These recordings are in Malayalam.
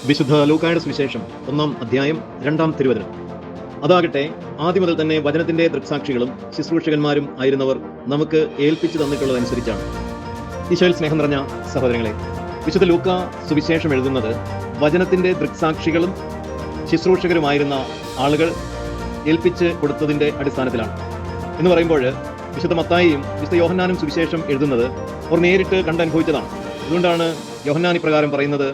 വിശുദ്ധ ലൂക്കായുടെ സുവിശേഷം 1-ാം അധ്യായം 2-ാം തിരുവചനം. അതാകട്ടെ ആദ്യം മുതൽ തന്നെ വചനത്തിന്റെ ദൃക്സാക്ഷികളും ശുശ്രൂഷകന്മാരും ആയിരുന്നവർ നമുക്ക് ഏൽപ്പിച്ചു തന്നിട്ടുള്ളതനുസരിച്ചാണ്. ഈശോയിൽ സ്നേഹം നിറഞ്ഞ സഹോദരങ്ങളെ, വിശുദ്ധ ലൂക്ക സുവിശേഷം എഴുതുന്നത് വചനത്തിന്റെ ദൃക്സാക്ഷികളും ശുശ്രൂഷകരുമായിരുന്ന ആളുകൾ ഏൽപ്പിച്ച് കൊടുത്തതിന്റെ അടിസ്ഥാനത്തിലാണ്. എന്ന് പറയുമ്പോൾ വിശുദ്ധ മത്തായിയും വിശുദ്ധ യോഹന്നാനും സുവിശേഷം എഴുതുന്നത് അവർ നേരിട്ട് കണ്ടനുഭവിച്ചതാണ്. അതുകൊണ്ടാണ് യോഹന്നാൻ ഇപ്രകാരം പറയുന്നത്: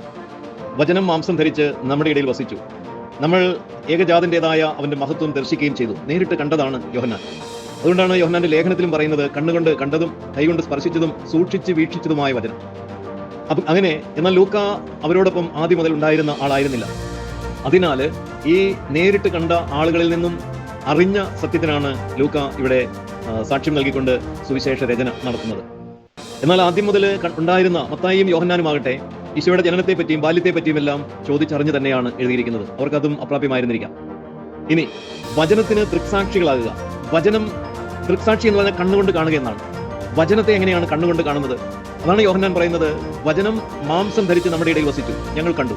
വചനം മാംസം ധരിച്ച് നമ്മുടെ ഇടയിൽ വസിച്ചു, നമ്മൾ ഏകജാതന്റേതായ അവന്റെ മഹത്വം ദർശിക്കുകയും ചെയ്തു. നേരിട്ട് കണ്ടതാണ് യോഹന്നാൻ. അതുകൊണ്ടാണ് യോഹന്നാന്റെ ലേഖനത്തിലും പറയുന്നത് കണ്ണുകൊണ്ട് കണ്ടതും കൈകൊണ്ട് സ്പർശിച്ചതും സൂക്ഷിച്ച് വീക്ഷിച്ചതുമായ വചനം. അങ്ങനെ എന്നാൽ ലൂക്ക അവരോടൊപ്പം ആദ്യം മുതൽ ഉണ്ടായിരുന്ന ആളായിരുന്നില്ല. അതിനാൽ ഈ നേരിട്ട് കണ്ട ആളുകളിൽ നിന്നും അറിഞ്ഞ സത്യത്തിനാണ് ലൂക്ക ഇവിടെ സാക്ഷ്യം നൽകിക്കൊണ്ട് സുവിശേഷ രചന നടത്തുന്നത്. എന്നാൽ ആദ്യം മുതൽ ഉണ്ടായിരുന്ന മത്തായിയും യോഹന്നാനുമാകട്ടെ ഈശോയുടെ ജനനത്തെപ്പറ്റിയും ബാല്യത്തെപ്പറ്റിയും എല്ലാം ചോദിച്ചറിഞ്ഞ് തന്നെയാണ് എഴുതിയിരിക്കുന്നത്. അവർക്കതും അപ്രാപ്യമായിരുന്നിരിക്കാം. ഇനി വചനത്തിന് ദൃക്സാക്ഷികളാകുക. വചനം ദൃക്സാക്ഷി എന്ന് പറഞ്ഞാൽ കണ്ണുകൊണ്ട് കാണുക എന്നാണ്. വചനത്തെ എങ്ങനെയാണ് കണ്ണുകൊണ്ട് കാണുന്നത്? അതാണ് യോഹന്നാൻ പറയുന്നത്, വചനം മാംസം ധരിച്ച് നമ്മുടെ ഇടയിൽ വസിച്ചു, ഞങ്ങൾ കണ്ടു.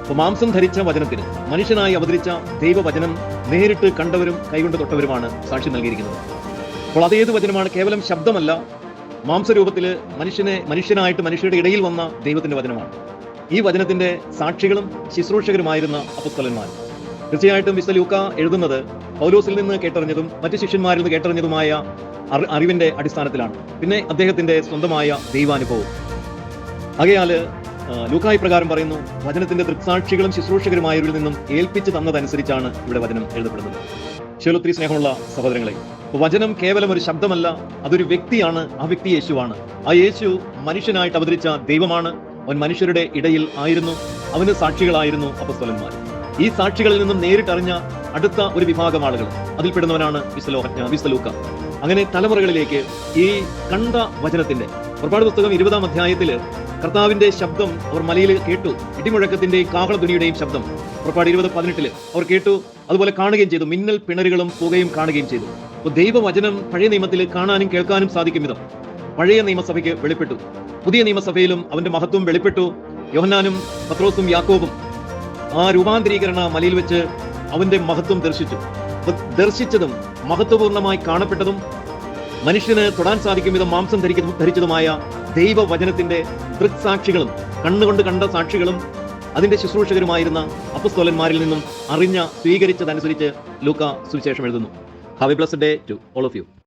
അപ്പോൾ മാംസം ധരിച്ച വചനത്തിന്, മനുഷ്യനായി അവതരിച്ച ദൈവവചനം നേരിട്ട് കണ്ടവരും കൈകൊണ്ട് തൊട്ടവരുമാണ് സാക്ഷ്യം നൽകിയിരിക്കുന്നത്. അപ്പോൾ അതേത് വചനമാണ്? കേവലം ശബ്ദമല്ല, മാംസരൂപത്തിൽ മനുഷ്യനായിട്ട് മനുഷ്യരുടെ ഇടയിൽ വന്ന ദൈവത്തിന്റെ വചനമാണ്. ഈ വചനത്തിന്റെ സാക്ഷികളും ശുശ്രൂഷകരുമായിരുന്ന അപ്പോസ്തലന്മാർ. തീർച്ചയായിട്ടും വിശുദ്ധ ലൂക്ക എഴുതുന്നത് പൗലോസിൽ നിന്ന് കേട്ടറിഞ്ഞതും മറ്റു ശിഷ്യന്മാരിൽ നിന്ന് കേട്ടറിഞ്ഞതുമായ അറിവിന്റെ അടിസ്ഥാനത്തിലാണ്. പിന്നെ അദ്ദേഹത്തിന്റെ സ്വന്തമായ ദൈവാനുഭവം. ആകയാൽ ലൂക്ക ഇപ്രകാരം പറയുന്നു, വചനത്തിന്റെ ദൃക്സാക്ഷികളും ശുശ്രൂഷകരുമായവരിൽ നിന്നും ഏൽപ്പിച്ചു തന്നതനുസരിച്ചാണ് ഇവിടെ വചനം എഴുതപ്പെടുന്നത്. ഒത്തിരി സ്നേഹമുള്ള സഹോദരങ്ങളെ, വചനം കേവലം ഒരു ശബ്ദമല്ല, അതൊരു വ്യക്തിയാണ്. ആ വ്യക്തി യേശുവാണ്. ആ യേശു മനുഷ്യനായിട്ട് അവതരിച്ച ദൈവമാണ്. അവൻ മനുഷ്യരുടെ ഇടയിൽ ആയിരുന്നു. അവന് സാക്ഷികളായിരുന്നു അപ്പോസ്തലന്മാർ. ഈ സാക്ഷികളിൽ നിന്നും നേരിട്ടറിഞ്ഞ അടുത്ത ഒരു വിഭാഗം ആളുകൾ, അതിൽപ്പെടുന്നവനാണ് വിശുദ്ധ ലൂക്ക. അങ്ങനെ തലമുറകളിലേക്ക് ഈ കണ്ട വചനത്തിന്റെ പുറപ്പാട് പുസ്തകം 20-ാം അധ്യായത്തിൽ കർത്താവിന്റെ ശബ്ദം അവർ മലയിൽ കേട്ടു. ഇടിമുഴക്കത്തിന്റെയും കാഹളധ്വനിയുടെയും ശബ്ദം പുറപ്പാട് 20:18 അവർ കേട്ടു. അതുപോലെ കാണുകയും ചെയ്തു. മിന്നൽ പിണരുകളും പുകയും കാണുകയും ചെയ്തു. അപ്പോൾ ദൈവവചനം പഴയ നിയമത്തിൽ കാണാനും കേൾക്കാനും സാധിക്കും വിധം പഴയ നിയമസഭയ്ക്ക് വെളിപ്പെട്ടു. പുതിയ നിയമസഭയിലും അവന്റെ മഹത്വം വെളിപ്പെട്ടു. യോഹന്നാനും പത്രോസും യാക്കോബും ആ രൂപാന്തരീകരണ മലയിൽ വെച്ച് അവന്റെ മഹത്വം ദർശിച്ചു. ദർശിച്ചതും മഹത്വപൂർണ്ണമായി കാണപ്പെട്ടതും മനുഷ്യന് തൊടാൻ സാധിക്കും വിധം മാംസം ധരിച്ചതുമായ ദൈവവചനത്തിന്റെ ദൃക്സാക്ഷികളും കണ്ണുകൊണ്ട് കണ്ട സാക്ഷികളും അതിന്റെ ശുശ്രൂഷകരുമായിരുന്ന അപ്പോസ്തലന്മാരിൽ നിന്നും സ്വീകരിച്ചതനുസരിച്ച് ലൂക്ക സുവിശേഷം എഴുതുന്നു. Have a blessed day to all of you.